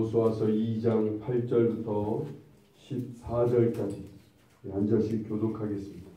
여호수아서 2장 8절부터 14절까지 한 절씩 교독하겠습니다.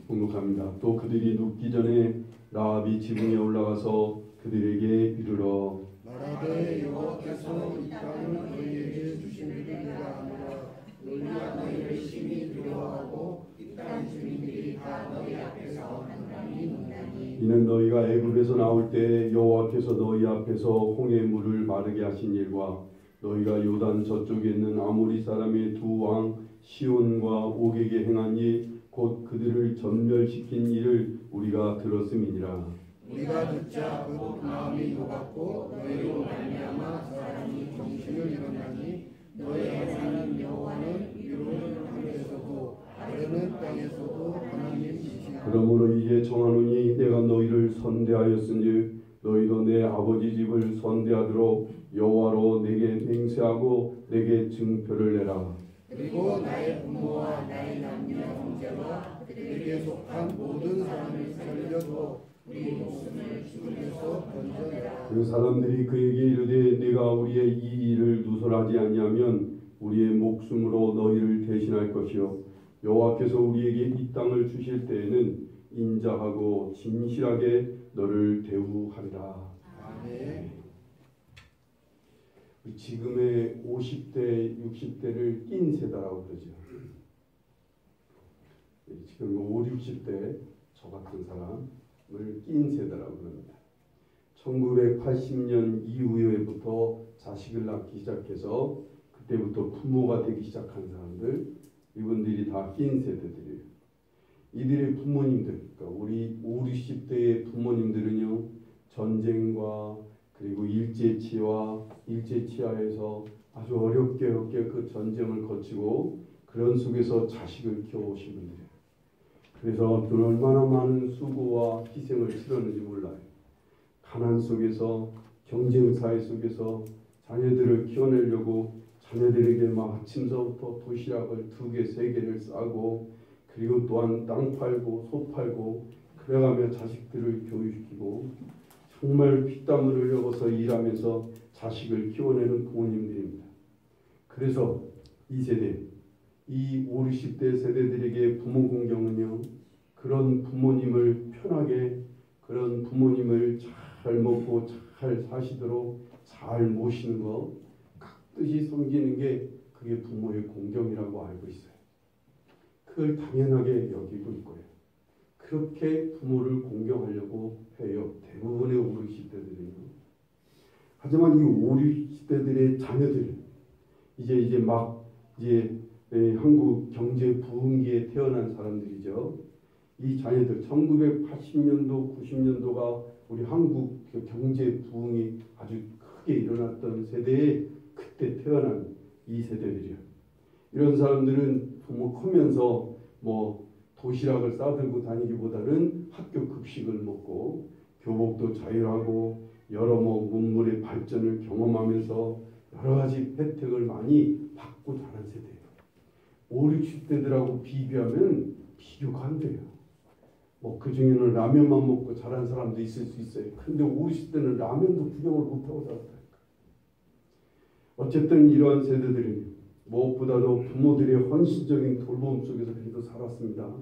봉독합니다. 또 그들이 눕기 전에 라합이 지붕에 올라가서 그들에게 이르러 말하되 여호와께서 이 땅을 너희에게 주시느니라 하노라. 너희가 너희를 심히 두려워하고 이 땅 주민들이 다 너희 앞에서 한감히 논다니. 이는 너희가 애굽에서 나올 때 여호와께서 너희 앞에서 홍해 물을 마르게 하신 일과 너희가 요단 저쪽에 있는 아모리 사람의 두 왕 시온과 옥에게 행한 일 곧 그들을 전멸시킨 일을 우리가 들었음이니라. 우리가 듣자 곧 마음이 녹았고 너희로 말미암아 사람이 정신을 잃었나니 너희 하나님 여호와는 위로는 하늘에서도 아래는 땅에서도 하나님이시라. 그러므로 이제 정하노니 내가 너희를 선대하였은즉 너희도 내 아버지 집을 선대하도록 여호와로 내게 맹세하고 내게 증표를 내라. 그리고 나의 부모와 나의 남녀 형제와 그들에게 속한 모든 사람을 살려도 우리 목숨을 죽음에서 건져내라. 그 사람들이 그에게 이르되 내가 우리의 이 일을 누설하지 아니하면 우리의 목숨으로 너희를 대신할 것이요 여호와께서 우리에게 이 땅을 주실 때에는 인자하고 진실하게 너를 대우하리라. 아멘. 지금의 50대, 60대를 낀 세대라고 그러죠. 지금 5, 60대 저 같은 사람을 낀 세대라고 그럽니다. 1980년 이후에부터 자식을 낳기 시작해서 그때부터 부모가 되기 시작한 사람들, 이분들이 다 낀 세대들이에요. 이들의 부모님들, 그러니까 우리 5, 60대의 부모님들은요, 전쟁과 그리고 일제치하에서 아주 어렵게 그 전쟁을 거치고 그런 속에서 자식을 키워오신 분들이에요. 그래서 얼마나 많은 수고와 희생을 치렀는지 몰라요. 가난 속에서 경쟁사회 속에서 자녀들을 키워내려고 자녀들에게 막 아침서부터 도시락을 2개, 3개를 싸고 그리고 또한 땅 팔고 소 팔고 그래가며 자식들을 교육시키고 정말 피땀을 흘려서 일하면서 자식을 키워내는 부모님들입니다. 그래서 이 세대, 이 5, 60대 세대들에게 부모 공경은요, 그런 부모님을 편하게, 그런 부모님을 잘 먹고 잘 사시도록 잘 모시는 거, 깍듯이 섬기는 게 그게 부모의 공경이라고 알고 있어요. 그걸 당연하게 여기고 있고요. 그렇게 부모를 공경하려고 해요. 대부분의 5, 60대들은요. 하지만 이 5, 60대들의 자녀들, 이제 한국 경제 부흥기에 태어난 사람들이죠. 이 자녀들, 1980년도, 90년도가 우리 한국 경제 부흥이 아주 크게 일어났던 세대에 그때 태어난 이 세대들이요. 이런 사람들은 부모 크면서 도시락을 싸들고 다니기보다는 학교 급식을 먹고 교복도 자율하고 여러 문물의 발전을 경험하면서 여러 가지 혜택을 많이 받고 자란 세대예요. 5, 60대들하고 비교하면 비교가 안 돼요. 그 중에는 라면만 먹고 자란 사람도 있을 수 있어요. 근데 5, 60대는 라면도 구경을 못하고 자랐다니까. 어쨌든 이러한 세대들은 무엇보다도 부모들의 헌신적인 돌봄 속에서 그래도 살았습니다.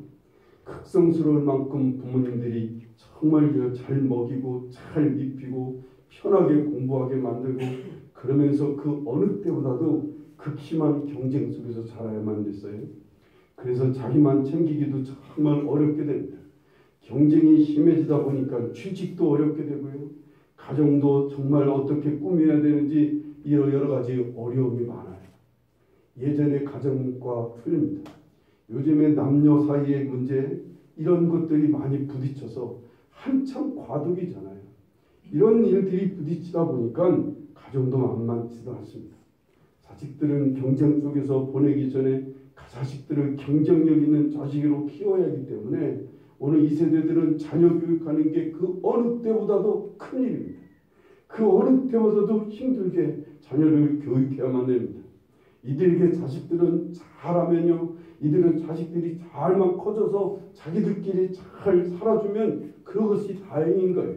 극성스러울 만큼 부모님들이 정말 잘 먹이고 잘 입히고 편하게 공부하게 만들고 그러면서 그 어느 때보다도 극심한 경쟁 속에서 자라야만 됐어요. 그래서 자기만 챙기기도 정말 어렵게 됩니다. 경쟁이 심해지다 보니까 취직도 어렵게 되고요. 가정도 정말 어떻게 꾸며야 되는지 여러 가지 어려움이 많아요. 예전의 가정과 틀립니다. 요즘에 남녀 사이의 문제 이런 것들이 많이 부딪혀서 한참 과도기잖아요. 이런 일들이 부딪히다 보니까 가정도 만만치도 않습니다. 자식들은 경쟁 속에서 보내기 전에 자식들을 경쟁력 있는 자식으로 키워야 하기 때문에 오늘 이 세대들은 자녀 교육하는 게 그 어느 때보다도 큰 일입니다. 그 어느 때보다도 힘들게 자녀를 교육해야만 됩니다. 이들에게 자식들은 잘하면요 이들은 자식들이 잘만 커져서 자기들끼리 잘 살아주면 그것이 다행인 거예요.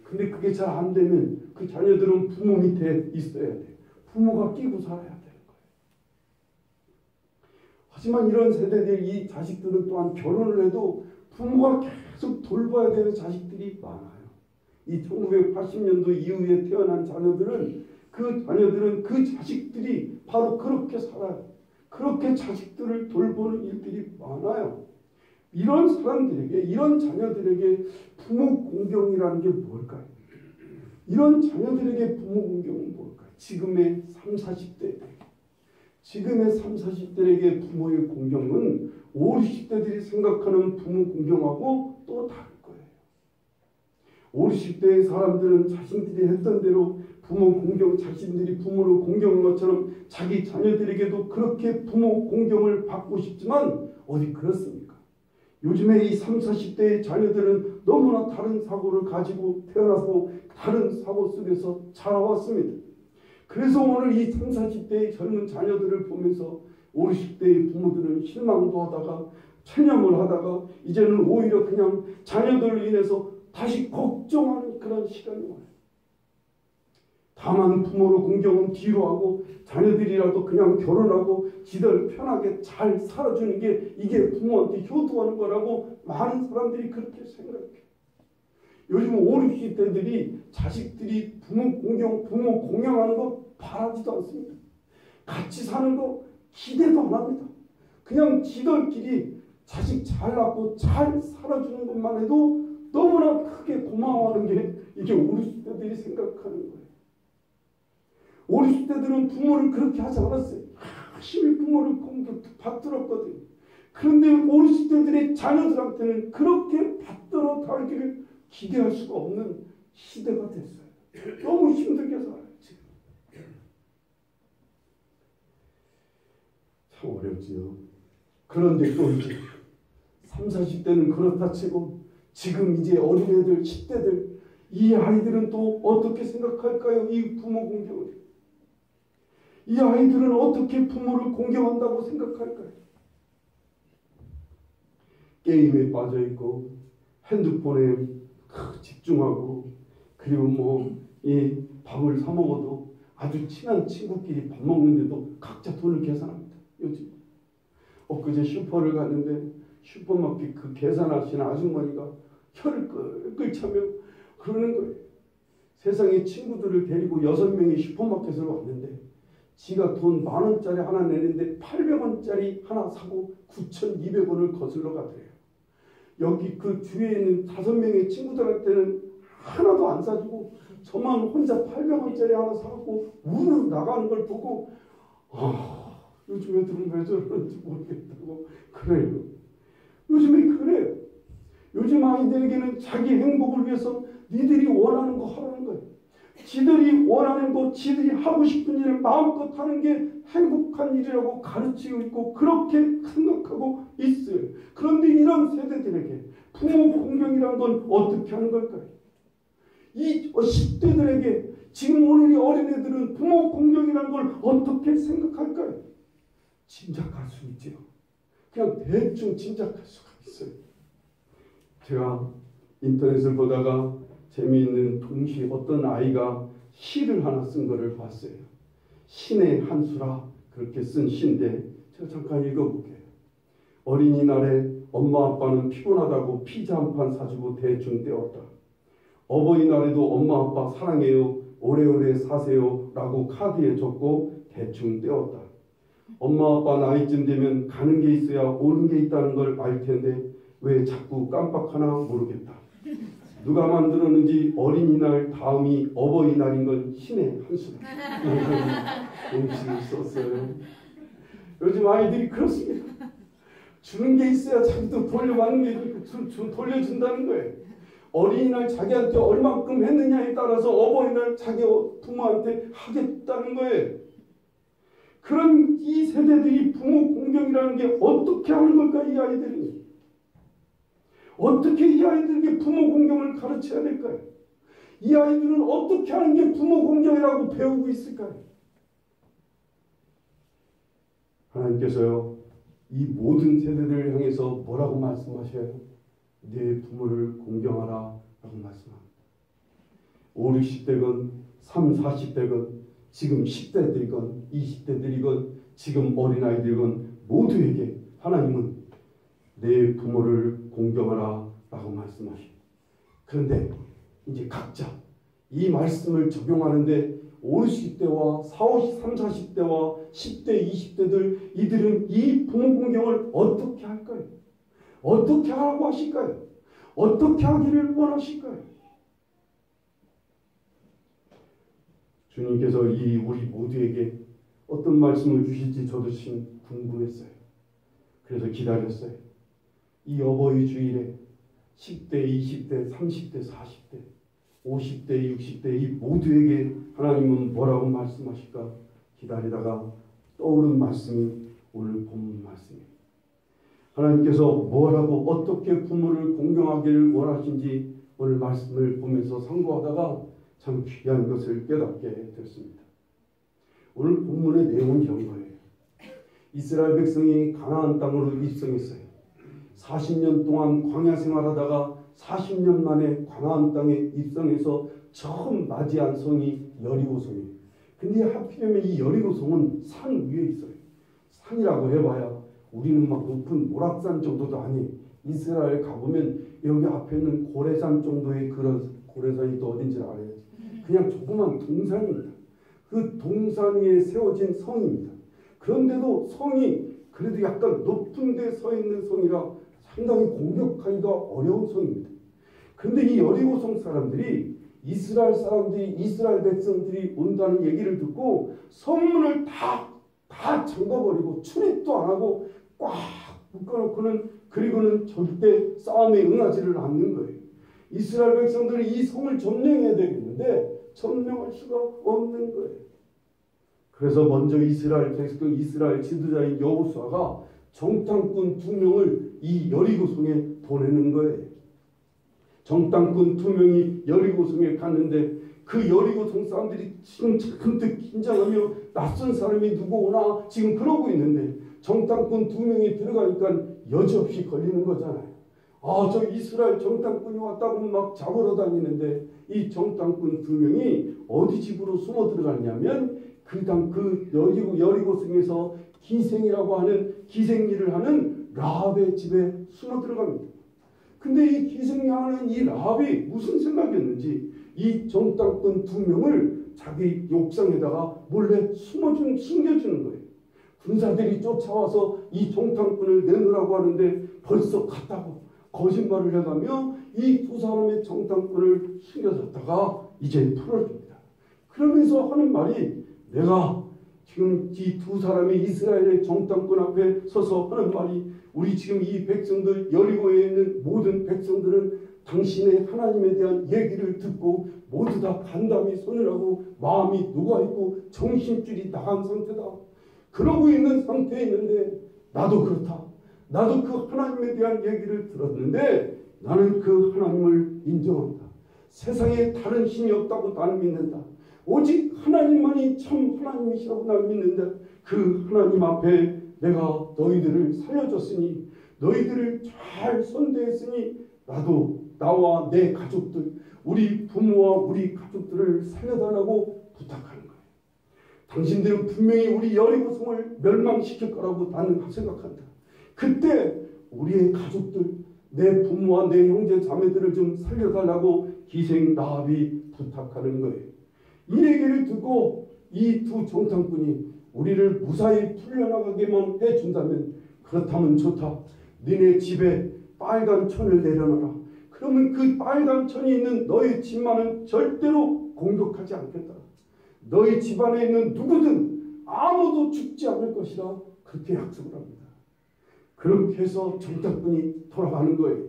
근데 그게 잘 안 되면 그 자녀들은 부모 밑에 있어야 돼요. 부모가 끼고 살아야 되는 거예요. 하지만 이런 세대들, 이 자식들은 또한 결혼을 해도 부모가 계속 돌봐야 되는 자식들이 많아요. 이 1980년도 이후에 태어난 자녀들은 그 자식들이 바로 그렇게 살아요. 그렇게 자식들을 돌보는 일들이 많아요. 이런 사람들에게, 이런 자녀들에게 부모 공경이라는 게 뭘까요? 이런 자녀들에게 부모 공경은 뭘까요? 지금의 30, 40대에게 부모의 공경은 50, 60대들이 생각하는 부모 공경하고 또 다를 거예요. 50, 60대의 사람들은 자신들이 했던 대로 부모 공경, 자신들이 부모를 공경한 것처럼 자기 자녀들에게도 그렇게 부모 공경을 받고 싶지만 어디 그렇습니까? 요즘에 이 30, 40대의 자녀들은 너무나 다른 사고를 가지고 태어나서 다른 사고 속에서 자라왔습니다. 그래서 오늘 이 30, 40대의 젊은 자녀들을 보면서 50, 60대의 부모들은 실망도 하다가 체념을 하다가 이제는 오히려 그냥 자녀들로 인해서 다시 걱정하는 그런 시간이 와요. 다만 부모를 공경은 뒤로 하고 자녀들이라도 그냥 결혼하고 지들 편하게 잘 살아주는 게 이게 부모한테 효도하는 거라고 많은 사람들이 그렇게 생각해요. 요즘 50, 60대들이 자식들이 부모 공경하는 거 바라지도 않습니다. 같이 사는 거 기대도 안 합니다. 그냥 지들끼리 자식 잘 낳고 잘 살아주는 것만 해도 너무나 크게 고마워하는 게 이게 50, 60대들이 생각하는 거예요. 50, 60대들은 부모를 그렇게 하지 않았어요. 열심히 부모를 받들었거든요. 그런데 50, 60대들의 자녀들한테는 그렇게 받들어 달기를 기대할 수가 없는 시대가 됐어요. 너무 힘들게 살아요. 지금. 참 어렵지요. 그런데 또 이제 30, 40대는 그렇다 치고 지금 이제 어린애들, 10대들 이 아이들은 또 어떻게 생각할까요? 이 부모 공경을. 이 아이들은 어떻게 부모를 공경한다고 생각할까요? 게임에 빠져있고 핸드폰에 집중하고 그리고 이 밥을 사 먹어도 아주 친한 친구끼리 밥 먹는데도 각자 돈을 계산합니다. 요즘 엊그제 슈퍼를 갔는데 슈퍼마켓 그 계산하시는 아주머니가 혀를 끌끌 차며 그러는 거예요. 세상에 친구들을 데리고 6명이 슈퍼마켓을 왔는데 지가 돈 10,000원짜리 하나 내는데 800원짜리 하나 사고 9,200원을 거슬러 가더래요. 여기 그 주위에 있는 5명의 친구들한테는 하나도 안 사주고 저만 혼자 800원짜리 하나 사갖고 우르르 나가는 걸 보고 요즘 애들은 왜 저러는지 모르겠다고 그래요. 요즘에 그래요. 요즘 아이들에게는 자기 행복을 위해서 니들이 원하는 거 하라는 거예요. 지들이 원하는 거, 지들이 하고 싶은 일을 마음껏 하는 게 행복한 일이라고 가르치고 있고 그렇게 생각하고 있어요. 그런데 이런 세대들에게 부모 공경이란 건 어떻게 하는 걸까요? 이 10대들에게 지금 오늘 이 어린애들은 부모 공경이란 걸 어떻게 생각할까요? 짐작할 수 있죠. 그냥 대충 짐작할 수가 있어요. 제가 인터넷을 보다가 재미있는 동시 어떤 아이가 시를 하나 쓴 거를 봤어요. 신의 한수라 그렇게 쓴 시인데 제가 잠깐 읽어볼게요. 어린이날에 엄마 아빠는 피곤하다고 피자 한 판 사주고 대충 떼었다. 어버이날에도 엄마 아빠 사랑해요 오래오래 사세요 라고 카드에 적고 대충 떼었다. 엄마 아빠 나이쯤 되면 가는 게 있어야 오는 게 있다는 걸 알 텐데 왜 자꾸 깜빡하나 모르겠다. 누가 만들었는지 어린이날 다음이 어버이날인 건 신의 한수다. 동시를 썼어요. 요즘 아이들이 그렇습니다. 주는 게 있어야 자기도 돌려받는 게 돌려준다는 거예요. 어린이날 자기한테 얼만큼 했느냐에 따라서 어버이날 자기 부모한테 하겠다는 거예요. 그런 이 세대들이 부모 공경이라는 게 어떻게 하는 걸까 이 아이들이. 어떻게 이 아이들에게 부모 공경을 가르쳐야 될까요? 이 아이들은 어떻게 하는 게 부모 공경이라고 배우고 있을까요? 하나님께서요 이 모든 세대들을 향해서 뭐라고 말씀하셔요? 내 부모를 공경하라 라고 말씀합니다. 5, 60대건 3, 40대건 지금 10대들이건 20대들이건 지금 어린아이들건 모두에게 하나님은 내 부모를 공경하라 라고 말씀하십니다. 그런데 이제 각자 이 말씀을 적용하는데 5, 60대와 3, 40대와 10대, 20대들 이들은 이 부모 공경을 어떻게 할까요? 어떻게 하라고 하실까요? 어떻게 하기를 원하실까요? 주님께서 이 우리 모두에게 어떤 말씀을 주실지 저도 참 궁금했어요. 그래서 기다렸어요. 이 어버이 주일에 10대, 20대, 30대, 40대, 50대, 60대 이 모두에게 하나님은 뭐라고 말씀하실까 기다리다가 떠오른 말씀이 오늘 본문 말씀입니다. 하나님께서 뭐라고 어떻게 부모를 공경하기를 원하신지 오늘 말씀을 보면서 상고하다가 참 귀한 것을 깨닫게 됐습니다. 오늘 본문의 내용은 이런 거예요. 이스라엘 백성이 가나안 땅으로 입성했어요. 40년 동안 광야 생활하다가 40년 만에 가나안 땅에 입성해서 처음 맞이한 성이 여리고성이에요. 근데 하필이면 이 여리고성은 산 위에 있어요. 산이라고 해봐야 우리는 막 높은 모락산 정도도 아니에요. 이스라엘 가보면 여기 앞에 있는 고레산 정도의 그런 고레산이 또 어딘지 알아야지. 그냥 조그만 동산입니다. 그 동산 위에 세워진 성입니다. 그런데도 성이 그래도 약간 높은 데 서 있는 성이라 상당히 공격하기가 어려운 성입니다. 그런데 이 여리고성 사람들이 이스라엘 백성들이 온다는 얘기를 듣고 성문을 다 잠가버리고 출입도 안 하고 꽉 묶어놓고는 그리고는 절대 싸움에 응하지를 않는 거예요. 이스라엘 백성들이 이 성을 점령해야 되겠는데 점령할 수가 없는 거예요. 그래서 먼저 이스라엘 지도자인 여호수아가 정탐꾼 2명을 이 여리고성에 보내는 거예요. 정탐꾼 2명이 여리고성에 갔는데 그 여리고성 사람들이 지금 잔뜩 긴장하며 낯선 사람이 누구 오나 지금 그러고 있는데 정탐꾼 2명이 들어가니까 여지없이 걸리는 거잖아요. 저 이스라엘 정탐꾼이 왔다고 막 잡으러 다니는데 이 정탐꾼 2명이 어디 집으로 숨어 들어갔냐면 그 여리고성에서 기생이라고 하는 기생일을 하는 라합의 집에 숨어 들어갑니다. 근데 이 기생하는 이 라합이 무슨 생각이었는지 이 정탐꾼 2명을 자기 옥상에다가 몰래 숨겨주는 거예요. 군사들이 쫓아와서 이 정탐꾼을 내놓으라고 하는데 벌써 갔다고 거짓말을 해가며 이 두 사람의 정탐꾼을 숨겨뒀다가 이제 풀어줍니다. 그러면서 하는 말이 내가 지금 이 두 사람이 이스라엘의 정탐꾼 앞에 서서 하는 말이 우리 지금 이 백성들 여리고에 있는 모든 백성들은 당신의 하나님에 대한 얘기를 듣고 모두 다 간담이 서늘하고 마음이 녹아있고 정신줄이 나간 상태다. 그러고 있는 상태에 있는데 나도 그렇다. 나도 그 하나님에 대한 얘기를 들었는데 나는 그 하나님을 인정한다. 세상에 다른 신이 없다고 나는 믿는다. 오직 하나님만이 참 하나님이시라고 나는 믿는다. 그 하나님 앞에 내가 너희들을 살려줬으니 너희들을 잘 선대했으니 나도 나와 내 가족들 우리 부모와 우리 가족들을 살려달라고 부탁하는 거예요. 당신들은 분명히 우리 여리고성을 멸망시킬 거라고 나는 생각한다. 그때 우리의 가족들 내 부모와 내 형제 자매들을 좀 살려달라고 기생 라합이 부탁하는 거예요. 이 얘기를 듣고 이 두 정탐꾼이 우리를 무사히 풀려나가게만 해준다면 그렇다면 좋다. 너네 집에 빨간 천을 내려놔라. 그러면 그 빨간 천이 있는 너희 집만은 절대로 공격하지 않겠다. 너희 집안에 있는 누구든 아무도 죽지 않을 것이라 그렇게 약속을 합니다. 그렇게 해서 정탐꾼이 돌아가는 거예요.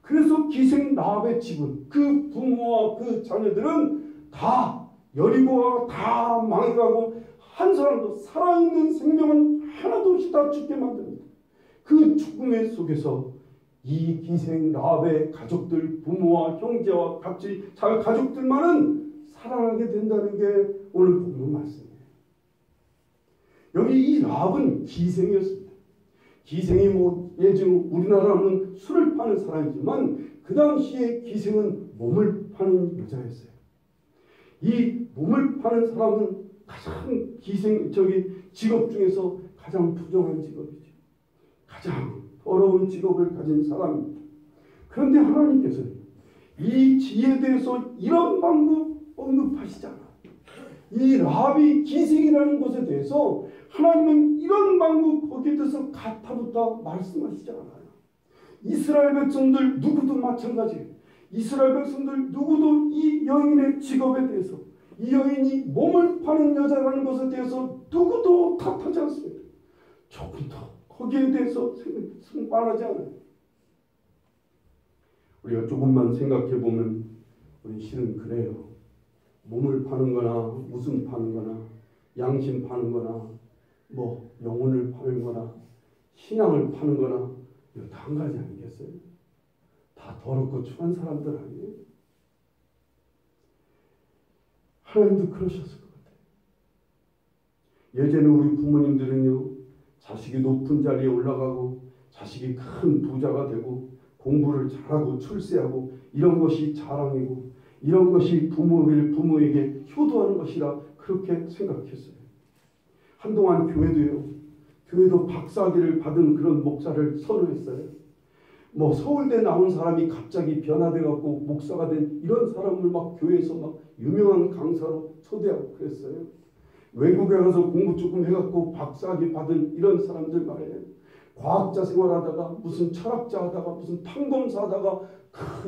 그래서 기생 라합의 집은 그 부모와 그 자녀들은 다 여리고가 다 망해가고 한 사람도 살아있는 생명은 하나도 없이 다 죽게 만듭니다. 그 죽음의 속에서 이 기생 라합의 가족들 부모와 형제와 같이 자기 가족들만은 살아나게 된다는 게 오늘 본문 말씀이에요. 여기 이 라합은 기생이었습니다. 기생이 뭐 예전 우리나라는 술을 파는 사람이지만 그 당시에 기생은 몸을 파는 여자였어요. 이 몸을 파는 사람은 가장 직업 중에서 가장 부정한 직업이죠. 가장 더러운 직업을 가진 사람입니다. 그런데 하나님께서는 이 지혜에 대해서 이런 방법 언급하시지 않아요. 이 라합이 기생이라는 것에 대해서 하나님은 이런 방법 거기에 대해서 가타부터 말씀하시지 않아요. 이스라엘 백성들 누구도 마찬가지예요. 이스라엘 백성들 누구도 이 여인의 직업에 대해서, 이 여인이 몸을 파는 여자라는 것에 대해서 누구도 탓하지 않습니다. 조금 더 거기에 대해서 말하지 않아요. 우리가 조금만 생각해 보면 우리 실은 그래요. 몸을 파는 거나 웃음 파는 거나 양심 파는 거나 뭐 영혼을 파는 거나 신앙을 파는 거나 이거 다 한 가지 아니겠어요? 다 더럽고 추한 사람들 아니에요? 하나님도 그러셨을 것 같아요. 예전에 우리 부모님들은요, 자식이 높은 자리에 올라가고 자식이 큰 부자가 되고 공부를 잘하고 출세하고 이런 것이 자랑이고 이런 것이 부모에게 효도하는 것이라 그렇게 생각했어요. 한동안 교회도 박사학위를 받은 그런 목사를 선호했어요. 뭐 서울대 나온 사람이 갑자기 변화돼 갖고 목사가 된 이런 사람을 막 교회에서 막 유명한 강사로 초대하고 그랬어요. 외국에 가서 공부 조금 해갖고 박사학위 받은 이런 사람들 말이에요. 과학자 생활하다가 무슨 철학자 하다가 무슨 판검사 하다가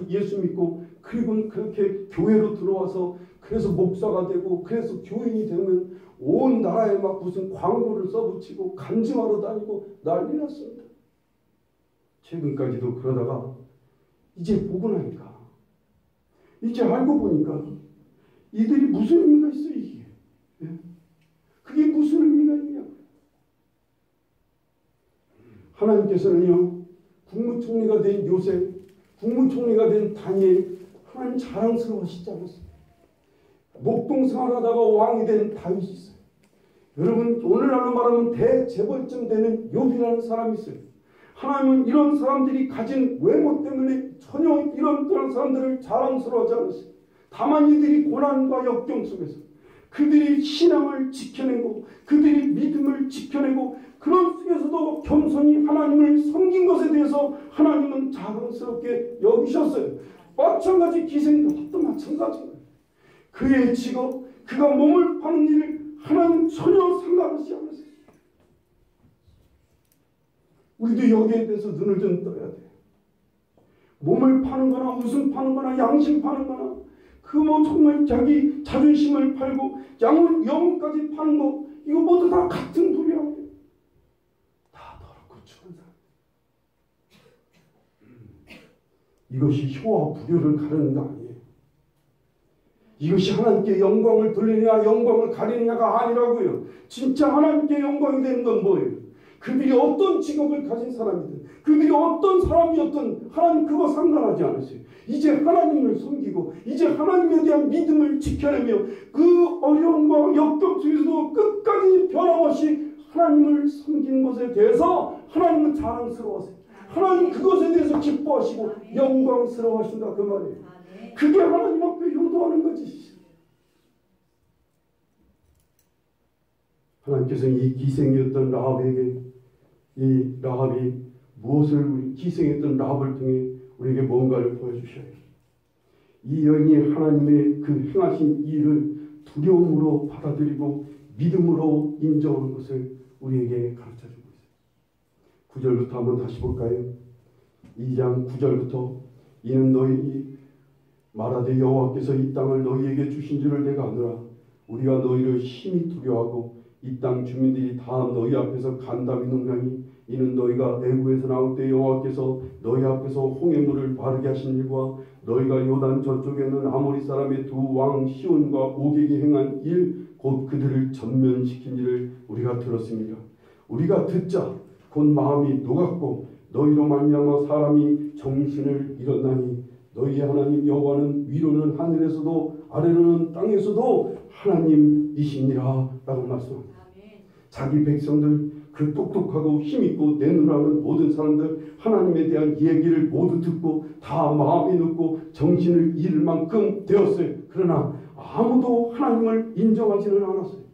예수 믿고 그리고 그렇게 교회로 들어와서 그래서 목사가 되고 그래서 교인이 되면 온 나라에 막 무슨 광고를 써붙이고 간증하러 다니고 난리 났습니다. 최근까지도 그러다가 이제 보고 나니까 이제 알고 보니까 이들이 무슨 의미가 있어 이게. 그게 무슨 의미가 있냐. 하나님께서는요, 국무총리가 된 요셉, 국무총리가 된 다니엘, 하나님 자랑스러워하시지 않았어요. 목동생활하다가 왕이 된 다윗이 있어요. 여러분, 오늘날로 말하면 대재벌쯤 되는 욥이라는 사람이 있어요. 하나님은 이런 사람들이 가진 외모 때문에 전혀 이런 사람들을 자랑스러워하지 않았어요. 다만 이들이 고난과 역경 속에서 그들이 신앙을 지켜내고 그들이 믿음을 지켜내고 그런 속에서도 겸손히 하나님을 섬긴 것에 대해서 하나님은 자랑스럽게 여기셨어요. 마찬가지 기생도 마찬가지예요. 그의 직업, 그가 몸을 파는 일을 하나님 전혀 상관하지 않았어요. 우리도 여기에 대해서 눈을 좀 떠야 돼요. 몸을 파는 거나 웃음 파는 거나 양심 파는 거나 그 뭐 정말 자기 자존심을 팔고 영혼까지 파는 거 이거 모두 다 같은 불이야. 다 더럽고 추한 사람. 이것이 효와 불효를 가르는 거 아니에요. 이것이 하나님께 영광을 돌리느냐 영광을 가리느냐가 아니라고요. 진짜 하나님께 영광이 되는 건 뭐예요? 그들이 어떤 직업을 가진 사람이든 그들이 어떤 사람이었든 하나님 그거 상관하지 않으세요. 이제 하나님을 섬기고 이제 하나님에 대한 믿음을 지켜내며 그 어려움과 역경 속에서도 끝까지 변함없이 하나님을 섬기는 것에 대해서 하나님은 자랑스러워하세요. 하나님 그것에 대해서 기뻐하시고 영광스러워하신다 그 말이에요. 그게 하나님 앞에 효도하는 거지. 하나님께서는 이 기생이었던 라합에게 이 라합이 무엇을 기생했던 라합을 통해 우리에게 뭔가를 보여주셔요. 이 여인이 하나님의 그 행하신 일을 두려움으로 받아들이고 믿음으로 인정하는 것을 우리에게 가르쳐주고 있어요. 9절부터 한번 다시 볼까요? 2장 9절부터 이는 너희 말하되 여호와께서 이 땅을 너희에게 주신 줄을 내가 아노라. 우리가 너희를 심히 두려워하고 이 땅 주민들이 다 너희 앞에서 간담이 농량이 이는 너희가 애굽에서 나올 때 여호와께서 너희 앞에서 홍해물을 바르게 하신 일과 너희가 요단 저쪽에는 아모리 사람의 두 왕 시온과 오객이 행한 일 곧 그들을 전면시킨 일을 우리가 들었습니다. 우리가 듣자 곧 마음이 녹았고 너희로 말미암아 사람이 정신을 잃었나니 너희 하나님 여호와는 위로는 하늘에서도 아래로는 땅에서도 하나님이시니라 라고 말씀합니다. 자기 백성들 그 똑똑하고 힘있고 내누라는 모든 사람들 하나님에 대한 얘기를 모두 듣고 다 마음에 넣고 정신을 잃을 만큼 되었어요. 그러나 아무도 하나님을 인정하지는 않았어요.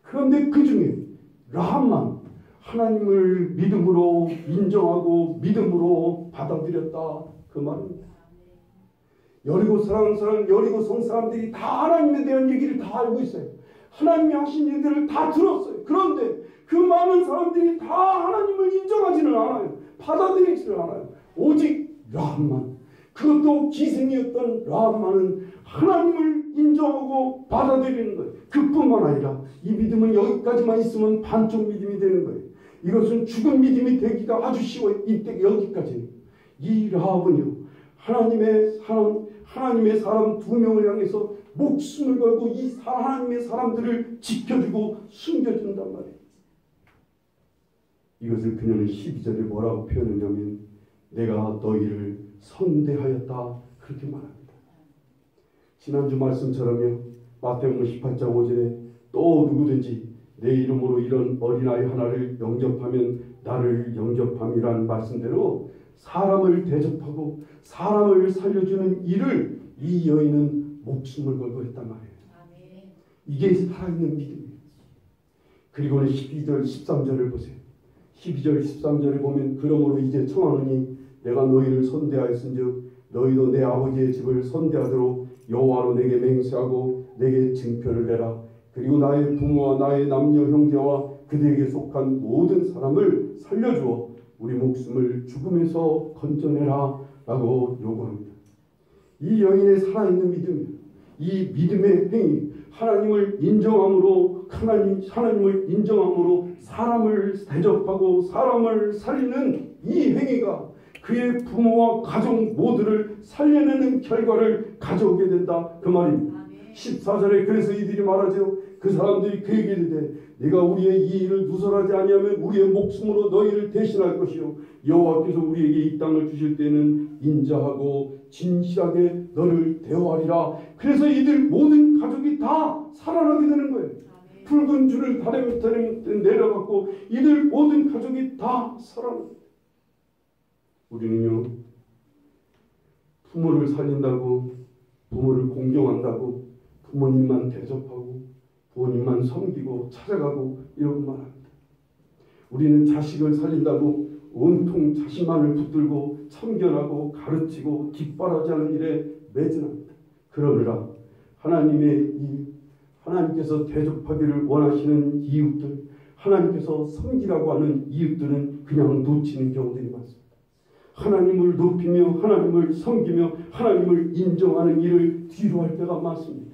그런데 그 중에 라합만 하나님을 믿음으로 인정하고 믿음으로 받아들였다. 그 말입니다. 여리고 성 사람들이 다 하나님에 대한 얘기를 다 알고 있어요. 하나님이 하신 일들을 다 들었어요. 그런데 그 많은 사람들이 다 하나님을 인정하지는 않아요. 받아들이지는 않아요. 오직 라합만, 그것도 기생이었던 라합만은 하나님을 인정하고 받아들이는 거예요. 그뿐만 아니라 이 믿음은 여기까지만 있으면 반쪽 믿음이 되는 거예요. 이것은 죽은 믿음이 되기가 아주 쉬워요. 이때 여기까지는. 이 라합은요, 하나님의 사람 2명을 향해서 목숨을 걸고 이 하나님의 사람들을 지켜주고 숨겨준단 말이에요. 이것을 그녀는 12절에 뭐라고 표현했냐면 내가 너희를 선대하였다 그렇게 말합니다. 지난주 말씀처럼요. 마태복음 18장 5절에 또 누구든지 내 이름으로 이런 어린아이 하나를 영접하면 나를 영접함이라는 말씀대로 사람을 대접하고 사람을 살려주는 일을 이 여인은 목숨을 걸고 했단 말이에요. 이게 살아있는 믿음이에요. 그리고는 12절 13절을 보세요. 12절 13절에 보면 그러므로 이제 청하노니 내가 너희를 선대하였은즉 너희도 내 아버지의 집을 선대하도록 여호와로 내게 맹세하고 내게 증표를 내라. 그리고 나의 부모와 나의 남녀 형제와 그들에게 속한 모든 사람을 살려주어 우리 목숨을 죽음에서 건져내라 라고 요구합니다. 이 여인의 살아있는 믿음, 이 믿음의 행위, 하나님을 인정함으로 사람을 대접하고 사람을 살리는 이 행위가 그의 부모와 가족 모두를 살려내는 결과를 가져오게 된다 그 말입니다. 14절에 그래서 이들이 말하죠. 그 사람들이 그에게 이르되 네가 우리의 이 일을 누설하지 아니하면 우리의 목숨으로 너희를 대신할 것이요 여호와께서 우리에게 이 땅을 주실 때는 인자하고 진실하게 너를 대우하리라. 그래서 이들 모든 가족이 다 살아나게 되는 거예요. 붉은 줄을 다리 밑에 내려갖고 이들 모든 가족이 다 살아납니다. 우리는요, 부모를 살린다고, 부모를 공경한다고, 부모님만 대접하고, 부모님만 섬기고, 찾아가고, 이런 말합니다. 우리는 자식을 살린다고 온통 자신만을 붙들고, 참견하고, 가르치고, 뒷바라지하는 일에 매진합니다. 그러느라 하나님께서 대접하기를 원하시는 이웃들, 하나님께서 섬기라고 하는 이웃들은 그냥 놓치는 경우들이 많습니다. 하나님을 높이며 하나님을 섬기며 하나님을 인정하는 일을 뒤로 할 때가 많습니다.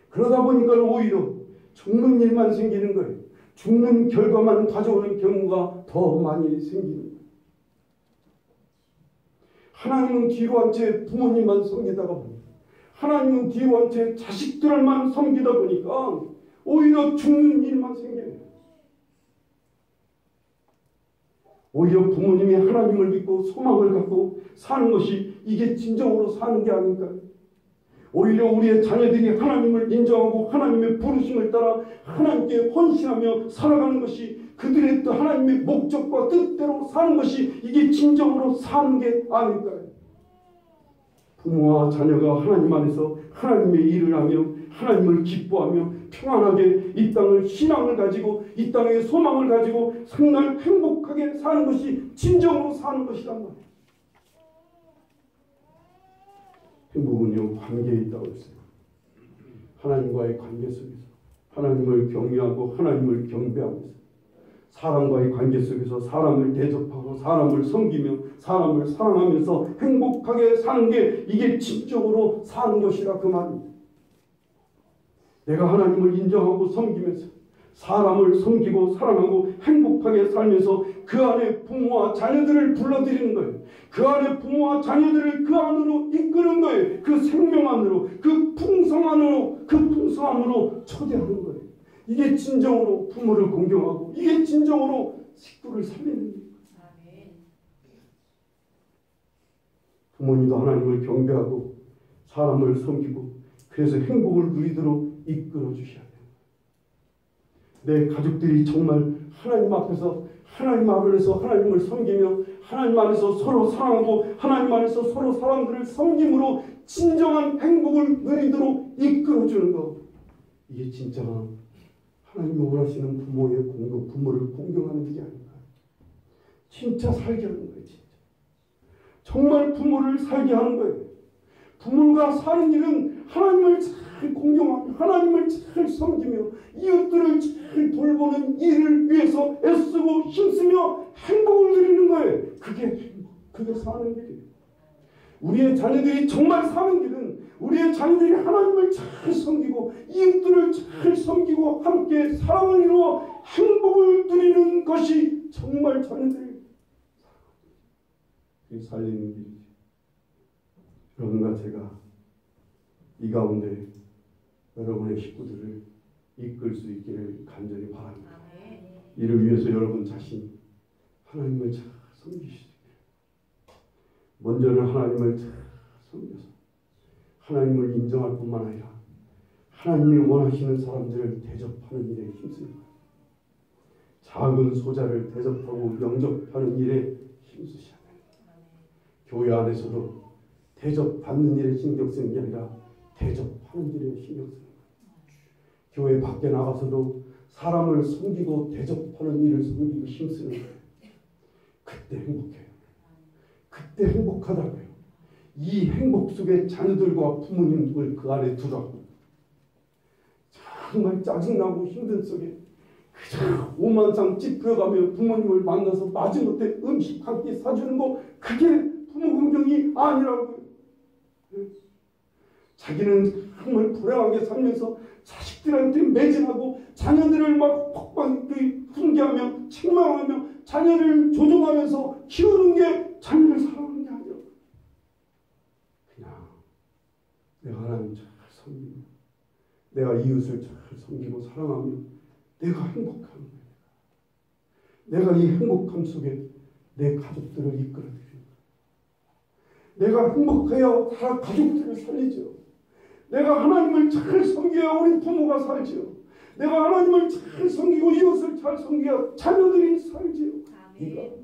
그러다 보니까 오히려 죽는 일만 생기는 거예요. 죽는 결과만 가져오는 경우가 더 많이 생기는 거예요. 하나님은 뒤로 한 채 부모님만 섬기다가 보니까 하나님은 뒤로 한 채 자식들만 섬기다 보니까 오히려 죽는 일만 생겨요. 오히려 부모님이 하나님을 믿고 소망을 갖고 사는 것이 이게 진정으로 사는 게 아닐까요? 오히려 우리의 자녀들이 하나님을 인정하고 하나님의 부르심을 따라 하나님께 헌신하며 살아가는 것이 그들의 하나님의 목적과 뜻대로 사는 것이 이게 진정으로 사는 게 아닐까요? 부모와 자녀가 하나님 안에서 하나님의 일을 하며 하나님을 기뻐하며 평안하게 이 땅을 신앙을 가지고 이 땅에 소망을 가지고 정말 행복하게 사는 것이 진정으로 사는 것이란 말이에요. 행복은요, 관계에 있다고 했어요. 하나님과의 관계 속에서 하나님을 경외하고 하나님을 경배하면서 사람과의 관계 속에서 사람을 대접하고 사람을 섬기며 사람을 사랑하면서 행복하게 사는 게 이게 진정으로 사는 것이라 그 말입니다. 내가 하나님을 인정하고 섬기면서 사람을 섬기고 사랑하고 행복하게 살면서 그 안에 부모와 자녀들을 불러들이는 거예요. 그 안에 부모와 자녀들을 그 안으로 이끄는 거예요. 그 생명 안으로, 그 풍성함으로 초대하는 거예요. 이게 진정으로 부모를 공경하고 이게 진정으로 식구를 살리는 거예요. 부모님도 하나님을 경배하고 사람을 섬기고 그래서 행복을 누리도록 이끌어 주셔야 돼요. 내 가족들이 정말 하나님 앞에서 하나님을 섬기며 하나님 안에서 서로 사랑하고 하나님 안에서 서로 사람들을 섬김으로 진정한 행복을 누리도록 이끌어주는 것. 이게 진짜 하나님이 원하시는 부모를 공경하는 일이 아닌가. 진짜 살게 하는 거예요. 진짜. 정말 부모를 살게 하는 거예요. 부모가 사는 일은 하나님을 잘 공경하며 하나님을 잘 섬기며 이웃들을 잘 돌보는 일을 위해서 애쓰고 힘쓰며 행복을 누리는 거예요. 그게 사는 길이에요. 우리의 자녀들이 정말 사는 길은 우리의 자녀들이 하나님을 잘 섬기고 이웃들을 잘 섬기고 함께 사랑을 이루어 행복을 누리는 것이 정말 자녀들이 살리는 길이죠. 여러분과 제가 이 가운데 여러분의 식구들을 이끌 수 있기를 간절히 바랍니다. 이를 위해서 여러분 자신이 하나님을 잘 섬기시기를, 먼저는 하나님을 잘 섬겨서 하나님을 인정할 뿐만 아니라 하나님이 원하시는 사람들을 대접하는 일에 힘쓰는 거예요. 작은 소자를 대접하고 영접하는 일에 힘쓰셔야 돼요. 교회 안에서도 대접받는 일에 신경 쓰는 게 아니라 대접하는 일에 신경 쓰는 거예요. 교회 밖에 나가서도 사람을 섬기고 대접하는 일을 섬기고 힘쓰는 거예요. 그때 행복해요. 그때 행복하다고요. 이 행복 속에 자녀들과 부모님을 그 안에 두라고. 정말 짜증나고 힘든 속에 그저 오만상 찌푸려가며 부모님을 만나서 마지못해 음식 한 끼 사주는 거, 그게 부모 공경이 아니라고요. 자기는 정말 불행하게 살면서 자식들한테 매진하고 자녀들을 막 훈계하며 책망하며 자녀를 조종하면서 키우는 게 자녀를 사랑하는 게 아니라 그냥 내가 하나님 잘 섬기고 내가 이웃을 잘 섬기고 사랑하며 내가 행복한 거예요. 내가 이 행복함 속에 내 가족들을 이끌어드리는 거예요. 내가 행복해야 가족들을 살리죠. 내가 하나님을 잘 섬겨야 우리 부모가 살지요. 내가 하나님을 잘 섬기고 이웃을 잘 섬겨야 자녀들이 살지요. 그러니까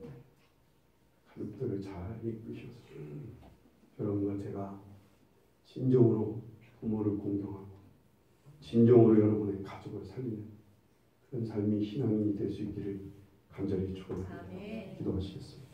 가족들을 잘 이끄셔서 여러분과 제가 진정으로 부모를 공경하고 진정으로 여러분의 가족을 살리는 그런 삶이 신앙인이 될 수 있기를 간절히 축원합니다. 기도하시겠습니다.